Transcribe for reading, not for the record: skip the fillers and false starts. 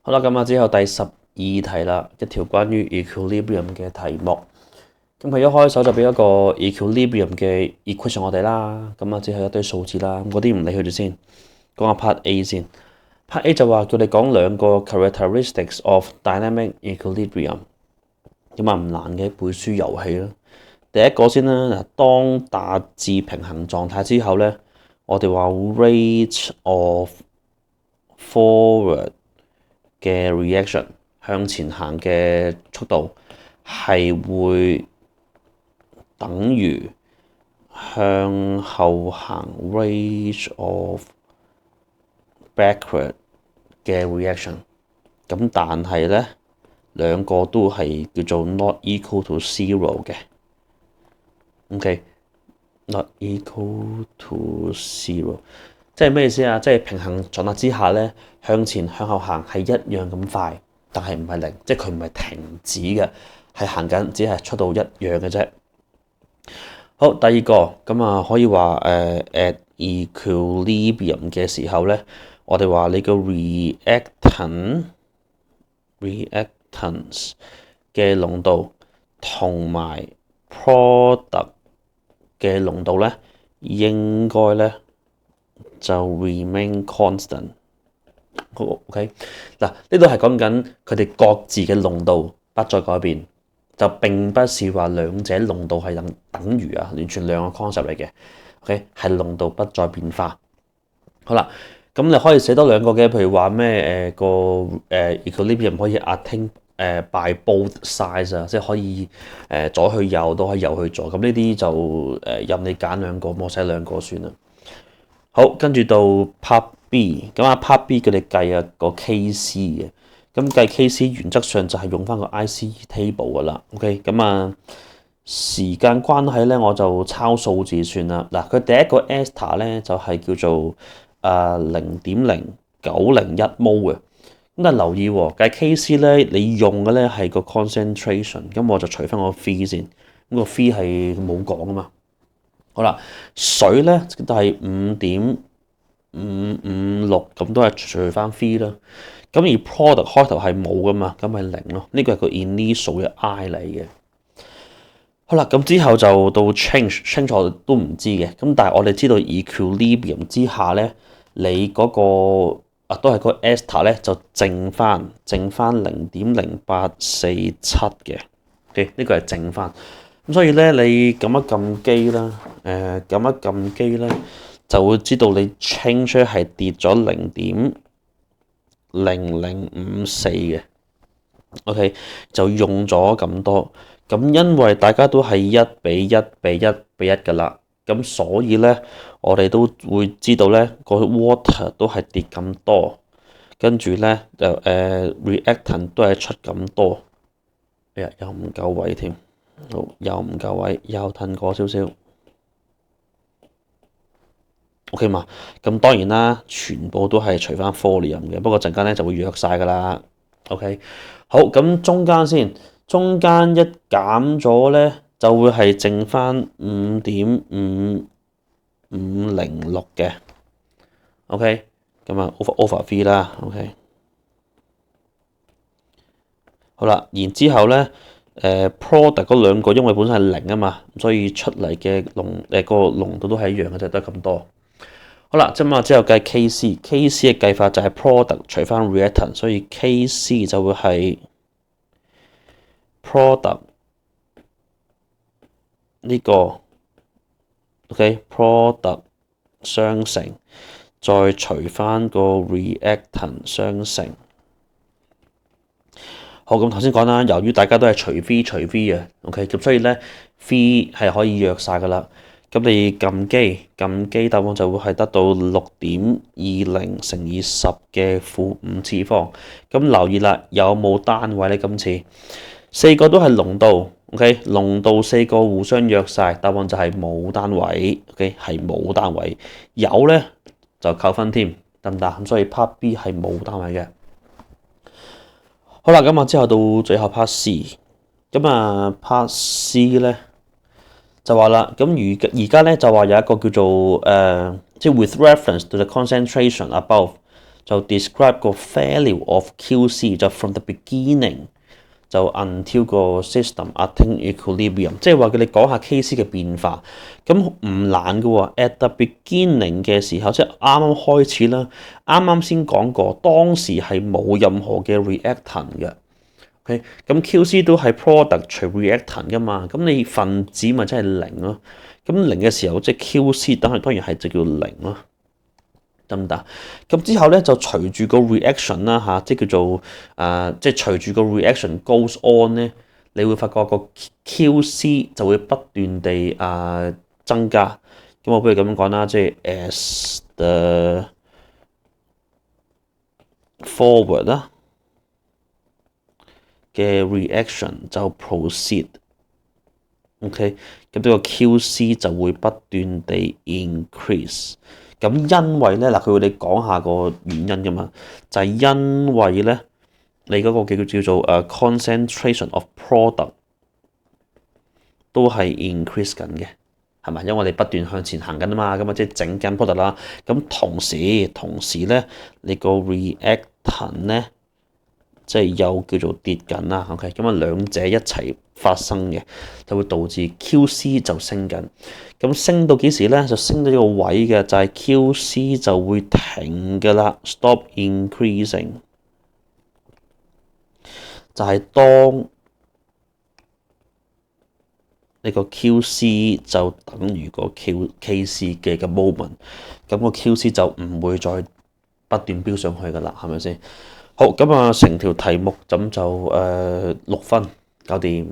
好啦，咁之後第12題啦，一條關於 equilibrium 嘅題目。咁佢一開手就俾一個 equilibrium 嘅 equation 我哋啦。之後一堆數字啦，嗰啲唔理佢哋先，講下 part A 先。part A 就話叫你講兩個 characteristics of dynamic equilibrium。唔難嘅背書遊戲啦。第一個先啦，當達至平衡狀態之後咧，我哋話 rate of forward 嘅 reaction 向前行嘅速度係會等於向後行 rate of backward 嘅 reaction。咁但係咧兩個都係叫做 not equal to zero 嘅。not equal to zero。即係咩意思啊？即係平衡狀態之下咧，向前向後行係一樣咁快，但係唔係零，即係佢唔係停止嘅，係行緊，只係速度一樣嘅啫。好，第二個可以話at equilibrium 嘅時候咧，我哋話你個 reactance 嘅濃度同埋 product 嘅濃度咧，應該咧就 remain constant。OK， 嗱呢度係講緊佢哋各自嘅濃度不再改變，就並不是話兩者濃度係等於完全兩個 concept 嚟嘅。OK， 係濃度不再變化。好啦，咁你可以寫多兩個嘅，譬如話咩equilibrium 可以 attain by both sides 啊，即係可以左去右都可以右去左。咁呢啲就任你揀兩個，我寫兩個算啦。好，跟住到 part B， part B 佢哋計個 KC 嘅，咁計 KC 原則上就係用翻個 ICE table 噶啦。OK， 時間關係咧，我就抄數字算啦。嗱，佢第一個 ester 咧就係叫做0.0901 mol 嘅。咁但係留意喎，計 KC 咧，你用嘅咧係個 concentration， 咁我就除翻個 phi 先。咁個 phi 係冇講啊嘛。好啦，水咧都係5.556，咁都係除翻 phi 啦。咁而 product 開頭係冇噶嘛，咁係0咯。呢個係個 initial 嘅 I 嚟嘅。好啦，咁之後就到 change 我都唔知嘅。咁但係我哋知道 equilibrium 之下咧，你嗰個都係個 ester 咧就剩翻0.0847嘅。OK， 呢個係剩翻。咁所以咧，你撳一撳機啦，就會知道你 change 係跌咗0.0054嘅。OK， 就用咗咁多。咁因為大家都係1比1比1比1㗎啦，咁所以咧，我哋都會知道咧，個 water 都係跌咁多，跟住咧就reactant 都係出咁多。又唔夠位添。好，又唔夠位，又褪過少少。OK 嘛？咁當然啦，全部都係除翻 volume 嘅，不過陣間咧就會弱晒㗎啦。OK， 好，咁中間一減咗咧，就會係剩翻5.5506嘅。OK， over V 啦。OK， 好啦，然之後咧。product 嗰兩個因為本身係0啊嘛，所以出嚟嘅個濃度都係一樣嘅啫，得咁多。好啦，之後計 KC 嘅計法就係 product 除翻 reactant， 所以 KC 就會係 product 呢個 OK，product 相乘再除翻個 reactant 相乘。好，咁頭先講啦，由於大家都係除 V 嘅 ，OK， 咁所以咧 V 係可以約晒噶啦。咁你撳機，答案就會係得到6.20乘以10嘅負5次方。咁留意啦，有冇單位咧？今次4個都係濃度 ，OK， 濃度4個互相約晒，答案就係冇單位 ，OK， 係冇單位。有咧就扣分添，得唔得？咁所以 part B 係冇單位嘅。好啦，之後到最後 part C，part C 咧就話啦，咁而家咧就話有一個叫做即係 with reference to the concentration above，就 describe 個 value of QC 就 from the beginning 就 until 個 system attain equilibrium， 即係話佢哋講下 KC 嘅變化，咁唔難嘅喎。At the beginning 嘅時候，即係啱啱開始啦，啱啱先講過，當時係冇任何嘅 reactant 嘅。OK，咁 QC 都係 product 除 reactant 噶嘛，咁你分子咪真係零咯。咁零嘅時候，即係 QC 當然係就叫零咯。得唔得？咁之後咧就隨住個 reaction 啦嚇，即係叫做即係隨住個 reaction goes on 咧，你會發覺個 QC 就會不斷地增加。咁我不如咁樣講啦，即係 as the forward 啦嘅 reaction 就 proceed。OK， 咁呢個 QC 就會不斷地 increase。咁因為咧嗱，佢會你講下個原因噶嘛，就係因為咧你嗰個叫做concentration of product 都係 increase 緊嘅，係咪？因為我哋不斷向前行緊啊嘛，咁啊即係整緊 product 啦。咁同時咧，你個 reactant 咧即係又叫做跌緊啦。OK，咁啊兩者一齊發生嘅，就會導致 QC 就升緊。咁升到幾時咧？就升到呢個位嘅，就係 QC 就會停㗎啦 ，stop increasing。就係當呢個 QC 就等於個 KC 嘅 moment， 咁個 QC 就唔會再不斷飆上去㗎啦，係咪先？好，咁啊成條題目咁就6分搞掂。